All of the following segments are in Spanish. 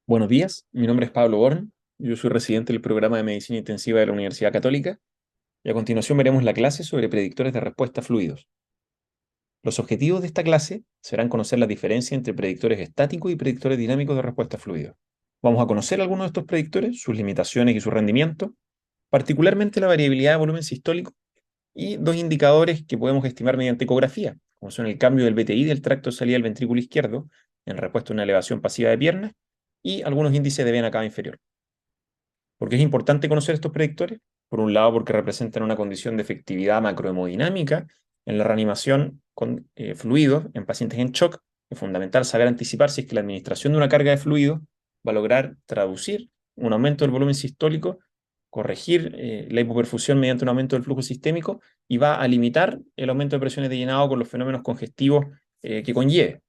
Buenos días, mi nombre es Pablo Born, yo soy residente del programa de Medicina Intensiva de la Universidad Católica y a continuación veremos la clase sobre predictores de respuesta a fluidos. Los objetivos de esta clase serán conocer la diferencia entre predictores estáticos y predictores dinámicos de respuesta a fluidos. Vamos a conocer algunos de estos predictores, sus limitaciones y su rendimiento, particularmente la variabilidad de volumen sistólico y dos indicadores que podemos estimar mediante ecografía, como son el cambio del BTI del tracto de salida del ventrículo izquierdo en respuesta a una elevación pasiva de piernas y algunos índices de vena cava inferior. ¿Por qué es importante conocer estos predictores? Por un lado, porque representan una condición de efectividad macrohemodinámica en la reanimación con fluidos en pacientes en shock. Es fundamental saber anticipar si es que la administración de una carga de fluido va a lograr traducir un aumento del volumen sistólico, corregir la hipoperfusión mediante un aumento del flujo sistémico y va a limitar el aumento de presiones de llenado con los fenómenos congestivos que conlleve.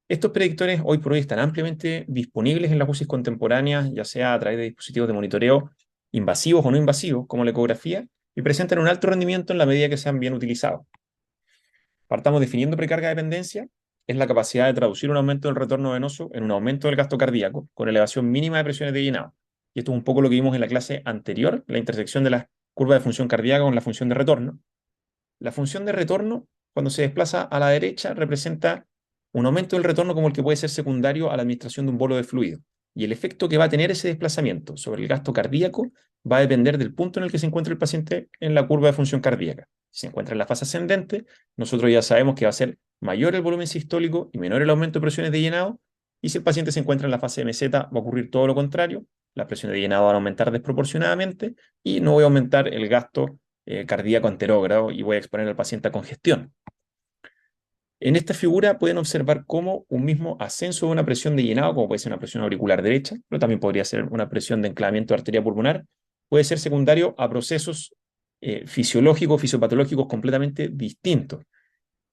Estos predictores hoy por hoy están ampliamente disponibles en las UCIs contemporáneas, ya sea a través de dispositivos de monitoreo invasivos o no invasivos, como la ecografía, y presentan un alto rendimiento en la medida que sean bien utilizados. Partamos definiendo precarga dependencia, es la capacidad de traducir un aumento del retorno venoso en un aumento del gasto cardíaco con elevación mínima de presiones de llenado. Y esto es un poco lo que vimos en la clase anterior, la intersección de la curva de función cardíaca con la función de retorno. La función de retorno, cuando se desplaza a la derecha, representa un aumento del retorno como el que puede ser secundario a la administración de un bolo de fluido. Y el efecto que va a tener ese desplazamiento sobre el gasto cardíaco va a depender del punto en el que se encuentra el paciente en la curva de función cardíaca. Si se encuentra en la fase ascendente, nosotros ya sabemos que va a ser mayor el volumen sistólico y menor el aumento de presiones de llenado. Y si el paciente se encuentra en la fase de meseta, va a ocurrir todo lo contrario. Las presiones de llenado van a aumentar desproporcionadamente y no voy a aumentar el gasto cardíaco anterógrado y voy a exponer al paciente a congestión. En esta figura pueden observar cómo un mismo ascenso de una presión de llenado, como puede ser una presión auricular derecha, pero también podría ser una presión de enclavamiento de arteria pulmonar, puede ser secundario a procesos fisiológicos, fisiopatológicos completamente distintos.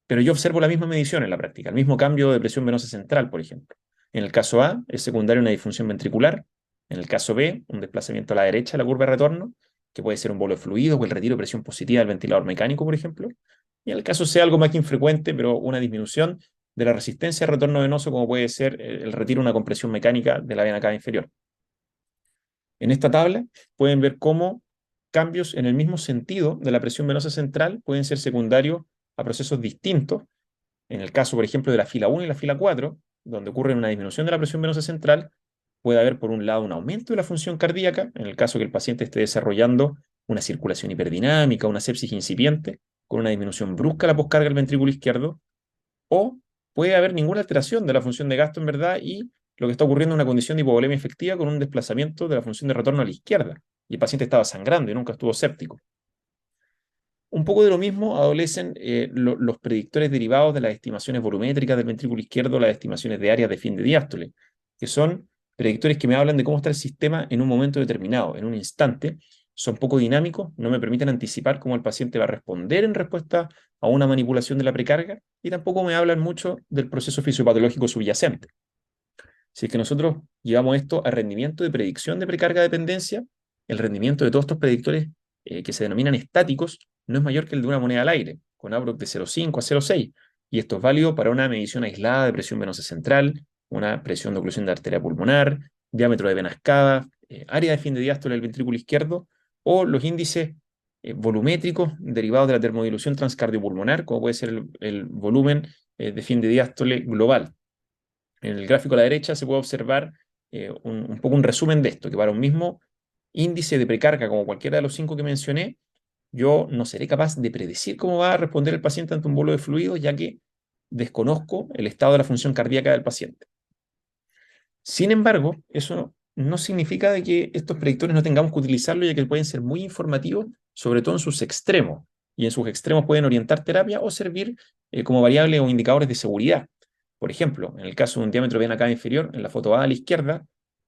Pero yo observo la misma medición en la práctica, el mismo cambio de presión venosa central, por ejemplo. En el caso A es secundario una disfunción ventricular, en el caso B un desplazamiento a la derecha de la curva de retorno, que puede ser un bolo de fluido o el retiro de presión positiva del ventilador mecánico, por ejemplo. Y en el caso C algo más que infrecuente, pero una disminución de la resistencia de retorno venoso, como puede ser el retiro de una compresión mecánica de la vena cava inferior. En esta tabla pueden ver cómo cambios en el mismo sentido de la presión venosa central pueden ser secundarios a procesos distintos. En el caso, por ejemplo, de la fila 1 y la fila 4, donde ocurre una disminución de la presión venosa central, puede haber, por un lado, un aumento de la función cardíaca, en el caso que el paciente esté desarrollando una circulación hiperdinámica, una sepsis incipiente, con una disminución brusca de la poscarga del ventrículo izquierdo, o puede haber ninguna alteración de la función de gasto en verdad y lo que está ocurriendo es una condición de hipovolemia efectiva con un desplazamiento de la función de retorno a la izquierda, y el paciente estaba sangrando y nunca estuvo séptico. Un poco de lo mismo adolecen los predictores derivados de las estimaciones volumétricas del ventrículo izquierdo, las estimaciones de áreas de fin de diástole, que son predictores que me hablan de cómo está el sistema en un momento determinado, en un instante. Son poco dinámicos, no me permiten anticipar cómo el paciente va a responder en respuesta a una manipulación de la precarga y tampoco me hablan mucho del proceso fisiopatológico subyacente. Si es que nosotros llevamos esto a rendimiento de predicción de precarga dependencia, el rendimiento de todos estos predictores que se denominan estáticos no es mayor que el de una moneda al aire, con ABROC de 0,5 a 0,6. Y esto es válido para una medición aislada de presión venosa central, una presión de oclusión de arteria pulmonar, diámetro de venas cava, área de fin de diástole del ventrículo izquierdo, o los índices volumétricos derivados de la termodilución transcardiopulmonar, como puede ser el volumen de fin de diástole global. En el gráfico a la derecha se puede observar un poco un resumen de esto, que para un mismo índice de precarga, como cualquiera de los 5 que mencioné, yo no seré capaz de predecir cómo va a responder el paciente ante un bolo de fluidos, ya que desconozco el estado de la función cardíaca del paciente. Sin embargo, eso no significa de que estos predictores no tengamos que utilizarlos, ya que pueden ser muy informativos, sobre todo en sus extremos. Y en sus extremos pueden orientar terapia o servir como variables o indicadores de seguridad. Por ejemplo, en el caso de un diámetro de vena cava inferior, en la foto A la izquierda,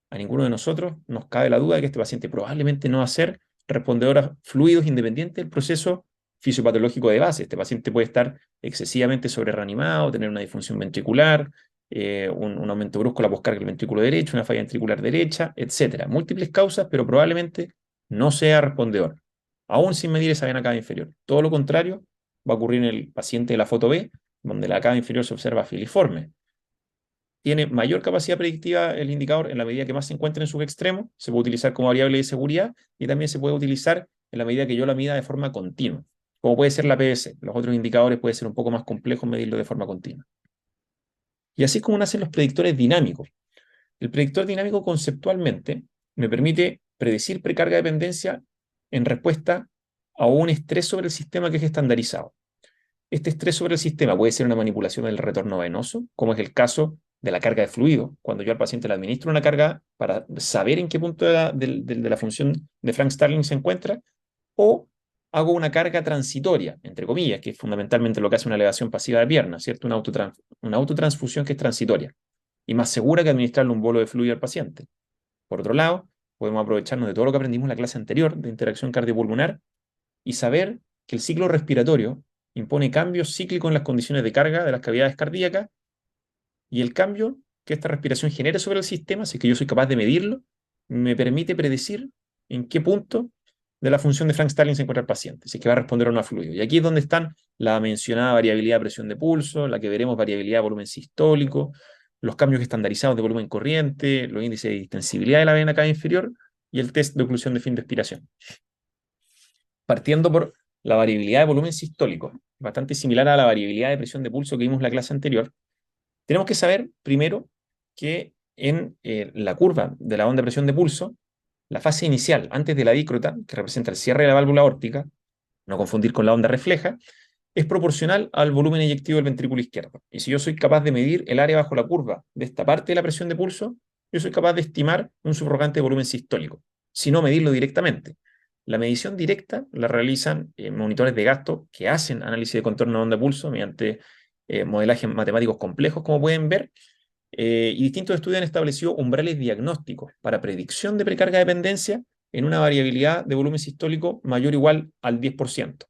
a ninguno de nosotros nos cabe la duda de que este paciente probablemente no va a ser respondedor a fluidos independiente del proceso fisiopatológico de base. Este paciente puede estar excesivamente sobrereanimado, tener una disfunción ventricular, un aumento brusco de la poscarga del ventrículo derecho, una falla ventricular derecha, etcétera. Múltiples causas, pero probablemente no sea respondedor, aún sin medir esa vena cava inferior. Todo lo contrario va a ocurrir en el paciente de la foto B, donde la cava inferior se observa filiforme. tiene mayor capacidad predictiva el indicador en la medida que más se encuentre en sus extremos, se puede utilizar como variable de seguridad y también se puede utilizar en la medida que yo la mida de forma continua, como puede ser la PVC. Los otros indicadores puede ser un poco más complejo medirlo de forma continua. Y así es como nacen los predictores dinámicos. El predictor dinámico conceptualmente me permite predecir precarga dependencia en respuesta a un estrés sobre el sistema que es estandarizado. Este estrés sobre el sistema puede ser una manipulación del retorno venoso, como es el caso de la carga de fluido, cuando yo al paciente le administro una carga para saber en qué punto de la función de Frank Starling se encuentra, o hago una carga transitoria, entre comillas, que es fundamentalmente lo que hace una elevación pasiva de pierna, ¿cierto? Una autotransfusión que es transitoria y más segura que administrarle un bolo de fluido al paciente. Por otro lado, podemos aprovecharnos de todo lo que aprendimos en la clase anterior de interacción cardiopulmonar y saber que el ciclo respiratorio impone cambios cíclicos en las condiciones de carga de las cavidades cardíacas y el cambio que esta respiración genera sobre el sistema, si es que yo soy capaz de medirlo, me permite predecir en qué punto de la función de Frank Starling se encuentra el paciente, si es que va a responder o no a fluido. Y aquí es donde están la mencionada variabilidad de presión de pulso, la que veremos variabilidad de volumen sistólico, los cambios estandarizados de volumen corriente, los índices de distensibilidad de la vena cava inferior y el test de oclusión de fin de expiración. Partiendo por la variabilidad de volumen sistólico, bastante similar a la variabilidad de presión de pulso que vimos en la clase anterior, tenemos que saber primero que en la curva de la onda de presión de pulso, la fase inicial, antes de la dícrota, que representa el cierre de la válvula aórtica, no confundir con la onda refleja, es proporcional al volumen eyectivo del ventrículo izquierdo. Y si yo soy capaz de medir el área bajo la curva de esta parte de la presión de pulso, yo soy capaz de estimar un subrogante de volumen sistólico, si no medirlo directamente. La medición directa la realizan monitores de gasto que hacen análisis de contorno de onda de pulso mediante modelajes matemáticos complejos, como pueden ver, y distintos estudios han establecido umbrales diagnósticos para predicción de precarga dependencia en una variabilidad de volumen sistólico mayor o igual al 10%.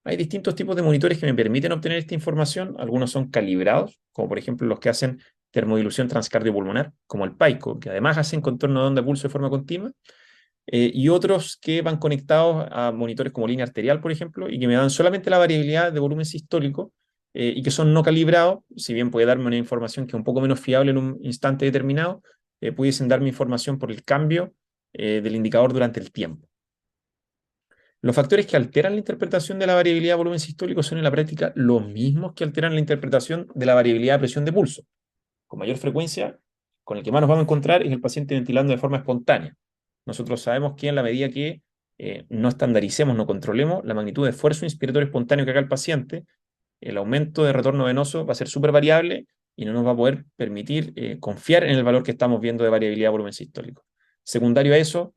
Hay distintos tipos de monitores que me permiten obtener esta información. Algunos son calibrados, como por ejemplo los que hacen termodilución transcardiopulmonar, como el PAICO, que además hacen contorno de onda de pulso de forma continua, y otros que van conectados a monitores como línea arterial, por ejemplo, y que me dan solamente la variabilidad de volumen sistólico, y que son no calibrados, si bien puede darme una información que es un poco menos fiable en un instante determinado, pudiesen darme información por el cambio del indicador durante el tiempo. Los factores que alteran la interpretación de la variabilidad de volumen sistólico son en la práctica los mismos que alteran la interpretación de la variabilidad de presión de pulso. Con mayor frecuencia, con el que más nos vamos a encontrar es el paciente ventilando de forma espontánea. Nosotros sabemos que en la medida que no estandaricemos, no controlemos la magnitud de esfuerzo inspiratorio espontáneo que haga el paciente, el aumento de retorno venoso va a ser súper variable y no nos va a poder permitir confiar en el valor que estamos viendo de variabilidad de volumen sistólico. Secundario a eso,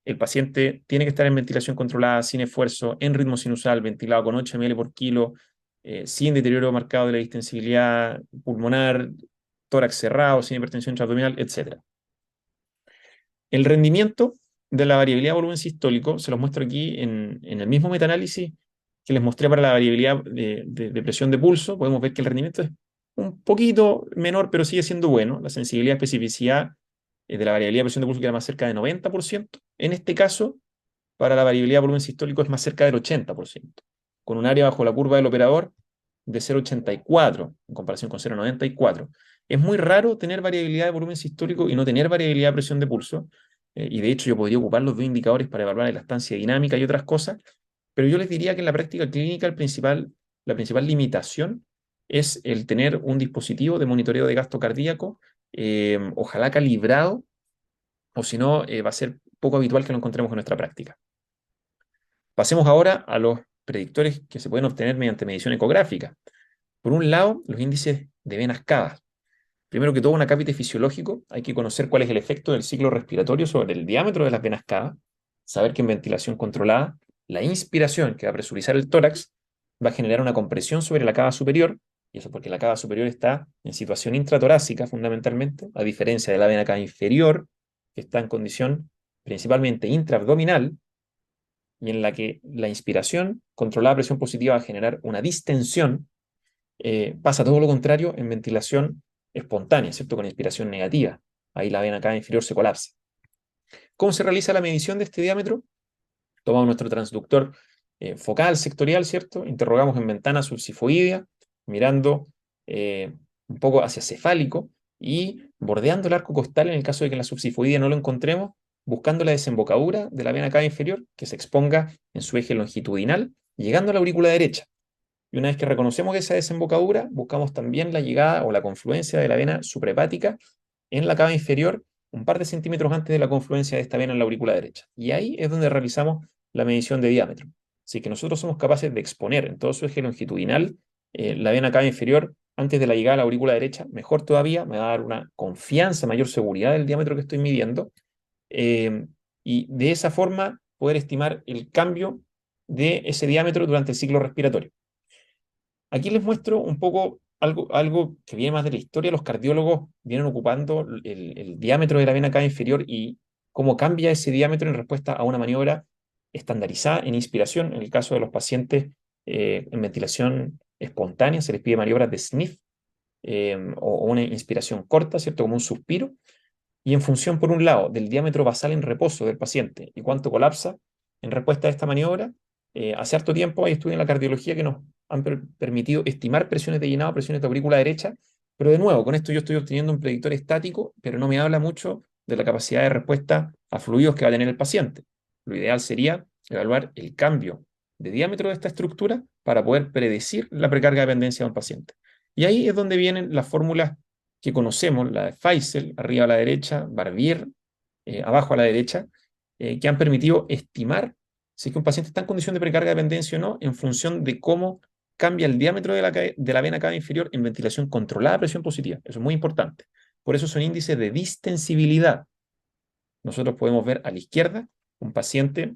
el paciente tiene que estar en ventilación controlada, sin esfuerzo, en ritmo sinusal, ventilado con 8 ml por kilo, sin deterioro marcado de la distensibilidad pulmonar, tórax cerrado, sin hipertensión intraabdominal, etc. El rendimiento de la variabilidad de volumen sistólico se los muestro aquí en el mismo metaanálisis que les mostré para la variabilidad de presión de pulso. Podemos ver que el rendimiento es un poquito menor, pero sigue siendo bueno. La sensibilidad y especificidad de la variabilidad de presión de pulso queda más cerca de 90%. En este caso, para la variabilidad de volumen sistólico es más cerca del 80%, con un área bajo la curva del operador de 0,84 en comparación con 0,94. Es muy raro tener variabilidad de volumen sistólico y no tener variabilidad de presión de pulso, y de hecho yo podría ocupar los dos indicadores para evaluar la estancia dinámica y otras cosas, pero yo les diría que en la práctica clínica la principal limitación es el tener un dispositivo de monitoreo de gasto cardíaco, ojalá calibrado, o si no, va a ser poco habitual que lo encontremos en nuestra práctica. Pasemos ahora a los predictores que se pueden obtener mediante medición ecográfica. Por un lado, los índices de venas cavas. Primero que todo, un acápite fisiológico, hay que conocer cuál es el efecto del ciclo respiratorio sobre el diámetro de las venas cavas, saber que en ventilación controlada, la inspiración que va a presurizar el tórax va a generar una compresión sobre la cava superior, y eso porque la cava superior está en situación intratorácica fundamentalmente, a diferencia de la vena cava inferior, que está en condición principalmente intraabdominal, y en la que la inspiración controlada a presión positiva va a generar una distensión. Pasa todo lo contrario en ventilación espontánea, ¿cierto? Con inspiración negativa. Ahí la vena cava inferior se colapsa. ¿Cómo se realiza la medición de este diámetro? Tomamos nuestro transductor focal sectorial, ¿cierto? Interrogamos en ventana subsifoidea, mirando un poco hacia cefálico, y bordeando el arco costal en el caso de que en la subsifoidea no lo encontremos, buscando la desembocadura de la vena cava inferior que se exponga en su eje longitudinal, llegando a la aurícula derecha. Y una vez que reconocemos esa desembocadura, buscamos también la llegada o la confluencia de la vena suprahepática en la cava inferior, un par de centímetros antes de la confluencia de esta vena en la aurícula derecha. Y ahí es donde realizamos la medición de diámetro. Así que nosotros somos capaces de exponer en todo su eje longitudinal la vena cava inferior antes de la llegada a la aurícula derecha. Mejor todavía, me va a dar una confianza, mayor seguridad del diámetro que estoy midiendo. eh, y de esa forma poder estimar el cambio de ese diámetro durante el ciclo respiratorio. Aquí les muestro un poco algo que viene más de la historia. Los cardiólogos vienen ocupando el diámetro de la vena cava inferior y cómo cambia ese diámetro en respuesta a una maniobra estandarizada en inspiración. En el caso de los pacientes en ventilación espontánea, se les pide maniobras de sniff o una inspiración corta, ¿cierto? Como un suspiro. Y en función, por un lado, del diámetro basal en reposo del paciente y cuánto colapsa en respuesta a esta maniobra, hace harto tiempo hay estudios en la cardiología que nos han permitido estimar presiones de llenado, presiones de aurícula derecha, pero de nuevo, con esto yo estoy obteniendo un predictor estático, pero no me habla mucho de la capacidad de respuesta a fluidos que va a tener el paciente. Lo ideal sería evaluar el cambio de diámetro de esta estructura para poder predecir la precarga de dependencia de un paciente. Y ahí es donde vienen las fórmulas que conocemos, la de Feisel, arriba a la derecha, Barbier, abajo a la derecha, que han permitido estimar si es que un paciente está en condición de precarga de dependencia o no, en función de cómo cambia el diámetro de la vena cava inferior en ventilación controlada a presión positiva. Eso es muy importante. Por eso son índices de distensibilidad. Nosotros podemos ver a la izquierda un paciente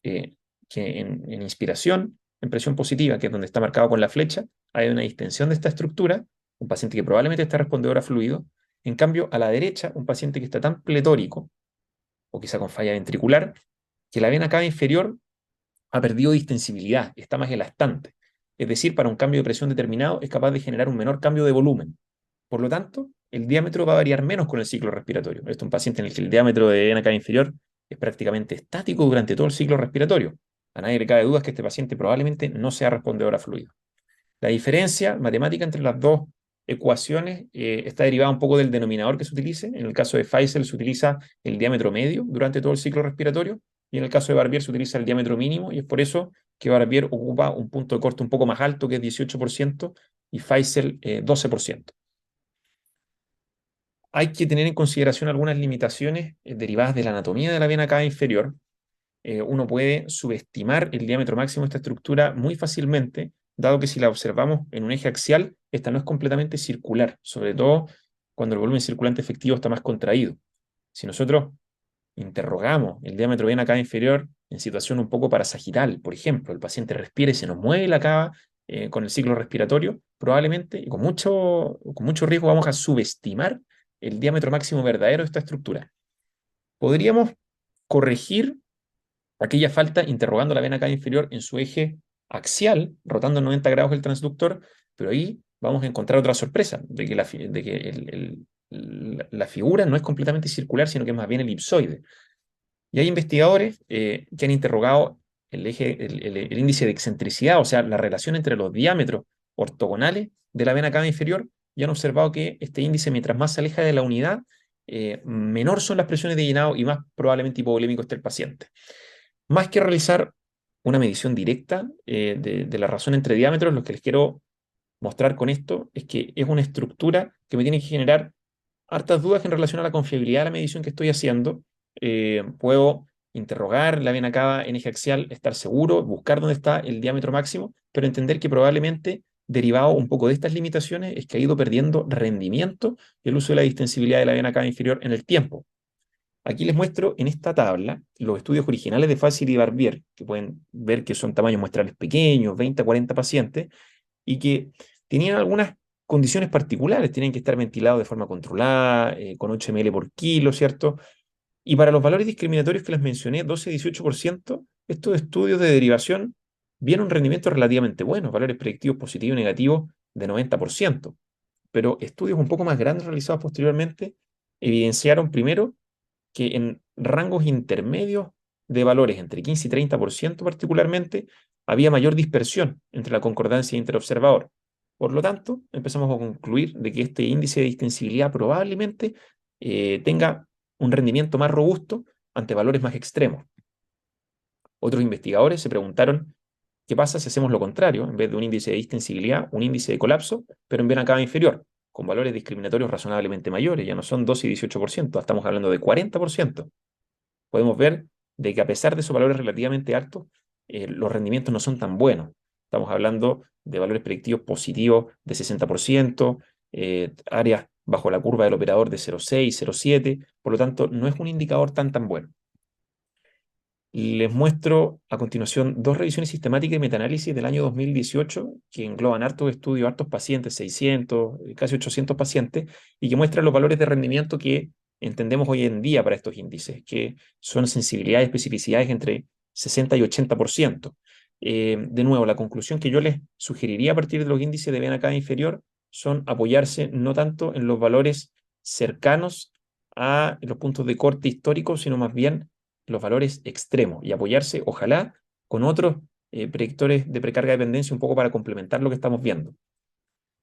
que en inspiración, en presión positiva, que es donde está marcado con la flecha, hay una distensión de esta estructura, un paciente que probablemente está respondedor a fluido. En cambio, a la derecha, un paciente que está tan pletórico, o quizá con falla ventricular, que la vena cava inferior ha perdido distensibilidad, está más elastante. Es decir, para un cambio de presión determinado es capaz de generar un menor cambio de volumen. Por lo tanto, el diámetro va a variar menos con el ciclo respiratorio. Esto es un paciente en el que el diámetro de vena cava inferior es prácticamente estático durante todo el ciclo respiratorio. A nadie le cabe duda que este paciente probablemente no sea respondedor a fluido. La diferencia matemática entre las dos ecuaciones está derivada un poco del denominador que se utilice. En el caso de Feisel se utiliza el diámetro medio durante todo el ciclo respiratorio y en el caso de Barbier se utiliza el diámetro mínimo y es por eso que Barbier ocupa un punto de corte un poco más alto que es 18% y Feisel 12%. Hay que tener en consideración algunas limitaciones derivadas de la anatomía de la vena cava inferior. Uno puede subestimar el diámetro máximo de esta estructura muy fácilmente, dado que si la observamos en un eje axial, esta no es completamente circular, sobre todo cuando el volumen circulante efectivo está más contraído. Si nosotros interrogamos el diámetro vena cava inferior en situación un poco parasagital, por ejemplo, el paciente respira y se nos mueve la cava con el ciclo respiratorio, probablemente y con mucho riesgo vamos a subestimar el diámetro máximo verdadero de esta estructura. Podríamos corregir aquella falta interrogando la vena cava inferior en su eje axial, rotando 90 grados el transductor, pero ahí vamos a encontrar otra sorpresa, de que la figura no es completamente circular, sino que es más bien elipsoide. Y hay investigadores que han interrogado el índice de excentricidad, o sea, la relación entre los diámetros ortogonales de la vena cava inferior, y han observado que este índice, mientras más se aleja de la unidad, menor son las presiones de llenado y más probablemente hipovolémico esté el paciente. Más que realizar una medición directa de la razón entre diámetros, lo que les quiero mostrar con esto es que es una estructura que me tiene que generar hartas dudas en relación a la confiabilidad de la medición que estoy haciendo. Puedo interrogar la vena cava en eje axial, estar seguro, buscar dónde está el diámetro máximo, pero entender que probablemente, derivado un poco de estas limitaciones, es que ha ido perdiendo rendimiento el uso de la distensibilidad de la vena cava inferior en el tiempo. Aquí les muestro en esta tabla los estudios originales de Fácil y Barbier, que pueden ver que son tamaños muestrales pequeños, 20 a 40 pacientes, y que tenían algunas condiciones particulares, tienen que estar ventilados de forma controlada, con 8 ml por kilo, ¿cierto? Y para los valores discriminatorios que les mencioné, 12-18%, estos estudios de derivación vieron un rendimiento relativamente bueno, valores predictivos positivos y negativos de 90%. Pero estudios un poco más grandes realizados posteriormente evidenciaron primero que en rangos intermedios de valores entre 15 y 30% particularmente, había mayor dispersión entre la concordancia interobservador. Por lo tanto, empezamos a concluir de que este índice de distensibilidad probablemente tenga un rendimiento más robusto ante valores más extremos. Otros investigadores se preguntaron qué pasa si hacemos lo contrario, en vez de un índice de distensibilidad, un índice de colapso, pero en vena cava inferior, con valores discriminatorios razonablemente mayores, ya no son 12 y 18%, estamos hablando de 40%. Podemos ver de que a pesar de esos valores relativamente altos, los rendimientos no son tan buenos. Estamos hablando de valores predictivos positivos de 60%, áreas bajo la curva del operador de 0,6, 0,7, por lo tanto, no es un indicador tan bueno. Les muestro a continuación dos revisiones sistemáticas y metaanálisis del año 2018 que engloban hartos estudios, hartos pacientes, 600, casi 800 pacientes, y que muestran los valores de rendimiento que entendemos hoy en día para estos índices, que son sensibilidades y especificidades entre 60 y 80%. De nuevo, la conclusión que yo les sugeriría a partir de los índices de vena cava inferior son apoyarse no tanto en los valores cercanos a los puntos de corte históricos, sino más bien los valores extremos y apoyarse, ojalá, con otros predictores de precarga de dependencia un poco para complementar lo que estamos viendo.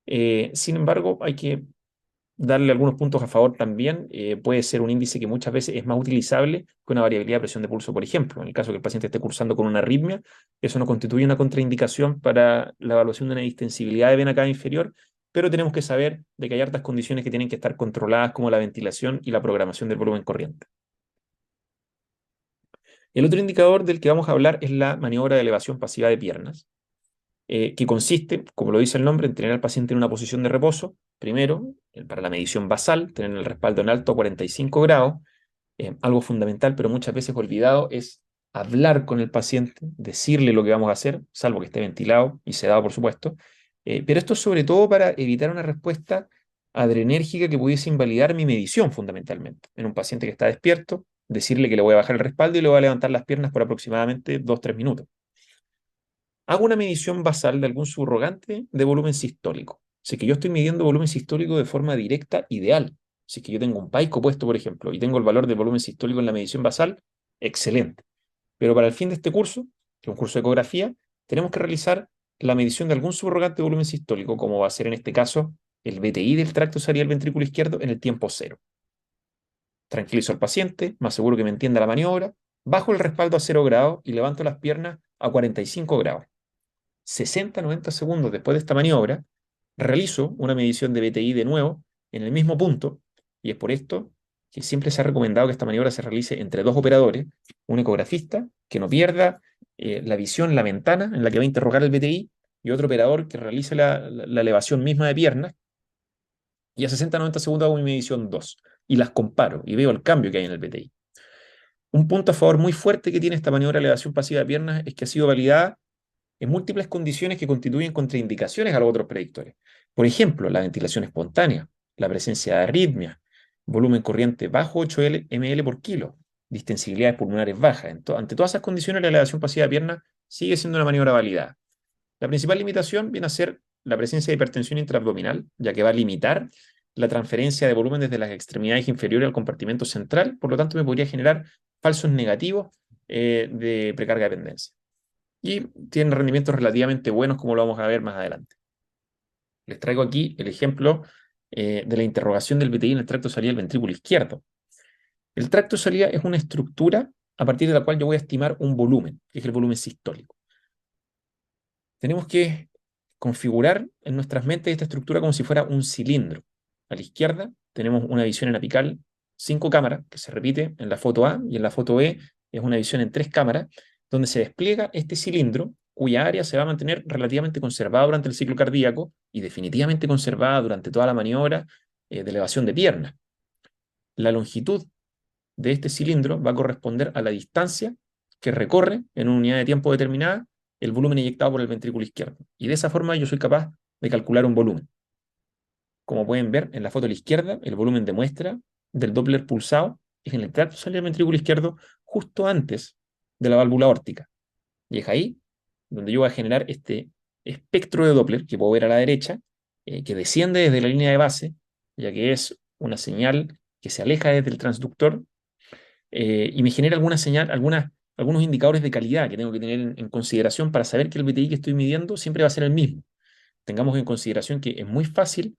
Sin embargo, hay que darle algunos puntos a favor también. Puede ser un índice que muchas veces es más utilizable que una variabilidad de presión de pulso, por ejemplo. En el caso que el paciente esté cursando con una arritmia, eso no constituye una contraindicación para la evaluación de una distensibilidad de vena cava inferior, pero tenemos que saber de que hay hartas condiciones que tienen que estar controladas, como la ventilación y la programación del volumen corriente. El otro indicador del que vamos a hablar es la maniobra de elevación pasiva de piernas, que consiste, como lo dice el nombre, en tener al paciente en una posición de reposo. Primero, para la medición basal, tener el respaldo en alto a 45 grados. Algo fundamental, pero muchas veces olvidado, es hablar con el paciente, decirle lo que vamos a hacer, salvo que esté ventilado y sedado, por supuesto. Pero esto es sobre todo para evitar una respuesta adrenérgica que pudiese invalidar mi medición, fundamentalmente. En un paciente que está despierto, decirle que le voy a bajar el respaldo y le voy a levantar las piernas por aproximadamente 2-3 minutos. Hago una medición basal de algún subrogante de volumen sistólico. Si es que yo estoy midiendo volumen sistólico de forma directa, ideal. Si es que yo tengo un paico puesto, por ejemplo, y tengo el valor del volumen sistólico en la medición basal, excelente. Pero para el fin de este curso, que es un curso de ecografía, tenemos que realizar la medición de algún subrogante de volumen sistólico, como va a ser en este caso el BTI del tracto salarial ventrículo izquierdo en el tiempo cero. Tranquilizo al paciente, me aseguro que me entienda la maniobra, bajo el respaldo a 0 grados y levanto las piernas a 45 grados. 60-90 segundos después de esta maniobra, realizo una medición de BTI de nuevo en el mismo punto, y es por esto que siempre se ha recomendado que esta maniobra se realice entre dos operadores, un ecografista que no pierda la visión, la ventana en la que va a interrogar el BTI, y otro operador que realice la elevación misma de piernas, y a 60-90 segundos hago mi medición 2, y las comparo, y veo el cambio que hay en el BTI. Un punto a favor muy fuerte que tiene esta maniobra de elevación pasiva de piernas es que ha sido validada en múltiples condiciones que constituyen contraindicaciones a los otros predictores. Por ejemplo, la ventilación espontánea, la presencia de arritmia, volumen corriente bajo 8 ml por kilo, distensibilidades pulmonares bajas. Ante todas esas condiciones, la elevación pasiva de pierna sigue siendo una maniobra validada. La principal limitación viene a ser la presencia de hipertensión intraabdominal, ya que va a limitar la transferencia de volumen desde las extremidades inferiores al compartimento central, por lo tanto me podría generar falsos negativos de precarga de dependencia. Y tienen rendimientos relativamente buenos, como lo vamos a ver más adelante. Les traigo aquí el ejemplo de la interrogación del BTI en el tracto salida del ventrículo izquierdo. El tracto salida es una estructura a partir de la cual yo voy a estimar un volumen, que es el volumen sistólico. Tenemos que configurar en nuestras mentes esta estructura como si fuera un cilindro. A la izquierda tenemos una visión en apical, 5 cámaras, que se repite en la foto A, y en la foto B es una visión en 3 cámaras, donde se despliega este cilindro, cuya área se va a mantener relativamente conservada durante el ciclo cardíaco y definitivamente conservada durante toda la maniobra de elevación de piernas. La longitud de este cilindro va a corresponder a la distancia que recorre en una unidad de tiempo determinada el volumen inyectado por el ventrículo izquierdo. Y de esa forma yo soy capaz de calcular un volumen. Como pueden ver en la foto a la izquierda, el volumen de muestra del Doppler pulsado es en el tracto salida del ventrículo izquierdo justo antes de la válvula aórtica. Y es ahí donde yo voy a generar este espectro de Doppler que puedo ver a la derecha, que desciende desde la línea de base, ya que es una señal que se aleja desde el transductor, y me genera alguna señal, algunos indicadores de calidad que tengo que tener en consideración para saber que el BTI que estoy midiendo siempre va a ser el mismo. tengamos en consideración que es muy fácil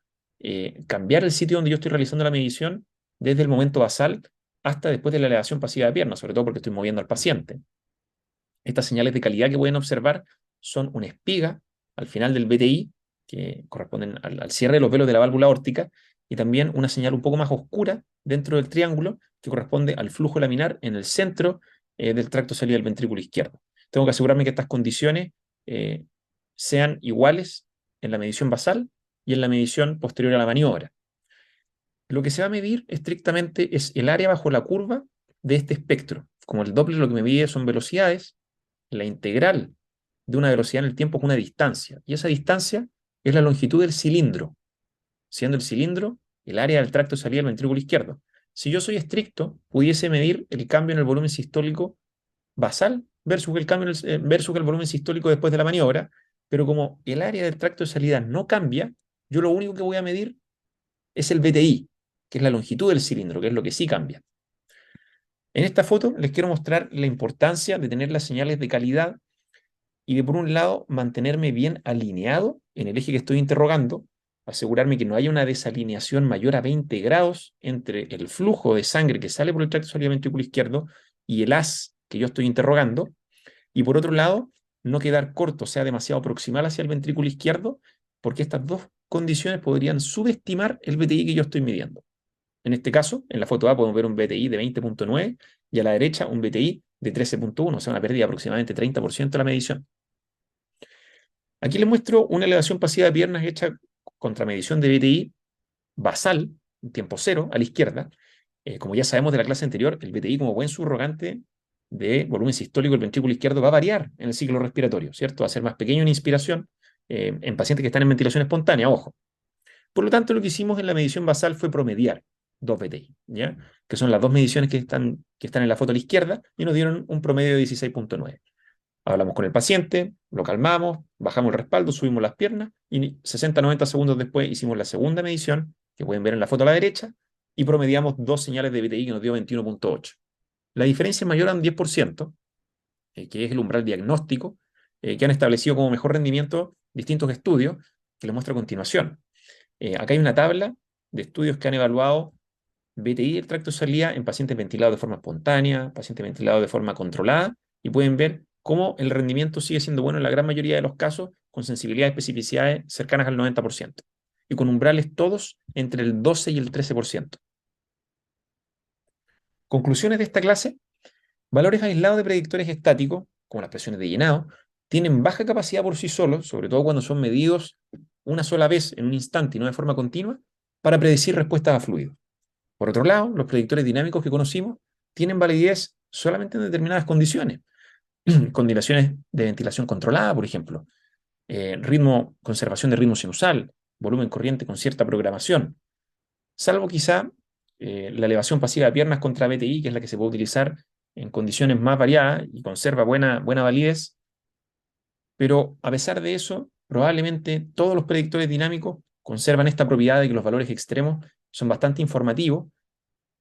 cambiar el sitio donde yo estoy realizando la medición desde el momento basal hasta después de la elevación pasiva de pierna, sobre todo porque estoy moviendo al paciente. Estas señales de calidad que pueden observar son una espiga al final del BTI, que corresponden al cierre de los velos de la válvula aórtica, y también una señal un poco más oscura dentro del triángulo, que corresponde al flujo laminar en el centro del tracto salido del ventrículo izquierdo. Tengo que asegurarme que estas condiciones eh, sean iguales en la medición basal y en la medición posterior a la maniobra. Lo que se va a medir estrictamente es el área bajo la curva de este espectro. Como el Doppler lo que me mide son velocidades, la integral de una velocidad en el tiempo es una distancia, y esa distancia es la longitud del cilindro, siendo el cilindro el área del tracto de salida del ventrículo izquierdo. Si yo soy estricto, pudiese medir el cambio en el volumen sistólico basal versus el volumen sistólico después de la maniobra, pero como el área del tracto de salida no cambia, yo lo único que voy a medir es el BTI, que es la longitud del cilindro, que es lo que sí cambia. En esta foto les quiero mostrar la importancia de tener las señales de calidad y de, por un lado, mantenerme bien alineado en el eje que estoy interrogando, asegurarme que no haya una desalineación mayor a 20 grados entre el flujo de sangre que sale por el tracto salida ventrículo izquierdo y el haz que yo estoy interrogando, y por otro lado, no quedar corto, o sea, demasiado proximal hacia el ventrículo izquierdo, porque estas dos condiciones podrían subestimar el BTI que yo estoy midiendo. En este caso, en la foto A podemos ver un BTI de 20.9 y a la derecha un BTI de 13.1, o sea, una pérdida de aproximadamente 30% de la medición. Aquí les muestro una elevación pasiva de piernas hecha contra medición de BTI basal, en tiempo cero, a la izquierda. Como ya sabemos de la clase anterior, el BTI como buen subrogante de volumen sistólico del ventrículo izquierdo va a variar en el ciclo respiratorio, ¿cierto? Va a ser más pequeño en inspiración en pacientes que están en ventilación espontánea, ojo. Por lo tanto, lo que hicimos en la medición basal fue promediar dos BTI, ¿ya? Que son las dos mediciones que están en la foto a la izquierda, y nos dieron un promedio de 16.9. Hablamos con el paciente, lo calmamos, bajamos el respaldo, subimos las piernas y 60-90 segundos después hicimos la segunda medición, que pueden ver en la foto a la derecha, y promediamos dos señales de BTI que nos dio 21.8. La diferencia es mayor a un 10%, que es el umbral diagnóstico, que han establecido como mejor rendimiento distintos estudios, que les muestro a continuación. Acá hay una tabla de estudios que han evaluado BTI del tracto de salida en pacientes ventilados de forma espontánea, pacientes ventilados de forma controlada, y pueden ver cómo el rendimiento sigue siendo bueno en la gran mayoría de los casos, con sensibilidades y especificidades cercanas al 90%, y con umbrales todos entre el 12 y el 13%. Conclusiones de esta clase: valores aislados de predictores estáticos, como las presiones de llenado, tienen baja capacidad por sí solos, sobre todo cuando son medidos una sola vez en un instante y no de forma continua, para predecir respuestas a fluidos. Por otro lado, los predictores dinámicos que conocimos tienen validez solamente en determinadas condiciones, condiciones de ventilación controlada, por ejemplo, conservación de ritmo sinusal, volumen corriente con cierta programación, salvo quizá la elevación pasiva de piernas contra BTI, que es la que se puede utilizar en condiciones más variadas y conserva buena validez, pero a pesar de eso, probablemente todos los predictores dinámicos conservan esta propiedad de que los valores extremos son bastante informativos,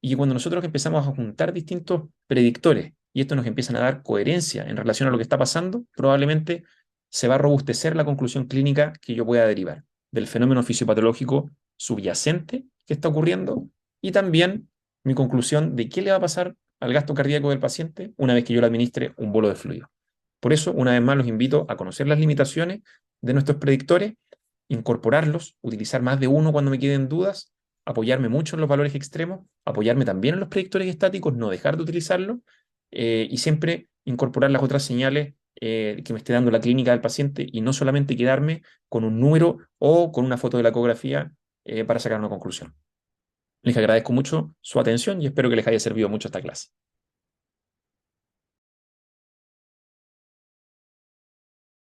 y que cuando nosotros empezamos a juntar distintos predictores y esto nos empiezan a dar coherencia en relación a lo que está pasando, probablemente se va a robustecer la conclusión clínica que yo pueda derivar del fenómeno fisiopatológico subyacente que está ocurriendo, y también mi conclusión de qué le va a pasar al gasto cardíaco del paciente una vez que yo le administre un bolo de fluido. Por eso, una vez más, los invito a conocer las limitaciones de nuestros predictores, incorporarlos, utilizar más de uno cuando me queden dudas, apoyarme mucho en los valores extremos, apoyarme también en los predictores estáticos, no dejar de utilizarlos, y siempre incorporar las otras señales que me esté dando la clínica del paciente, y no solamente quedarme con un número o con una foto de la ecografía para sacar una conclusión. Les agradezco mucho su atención y espero que les haya servido mucho esta clase.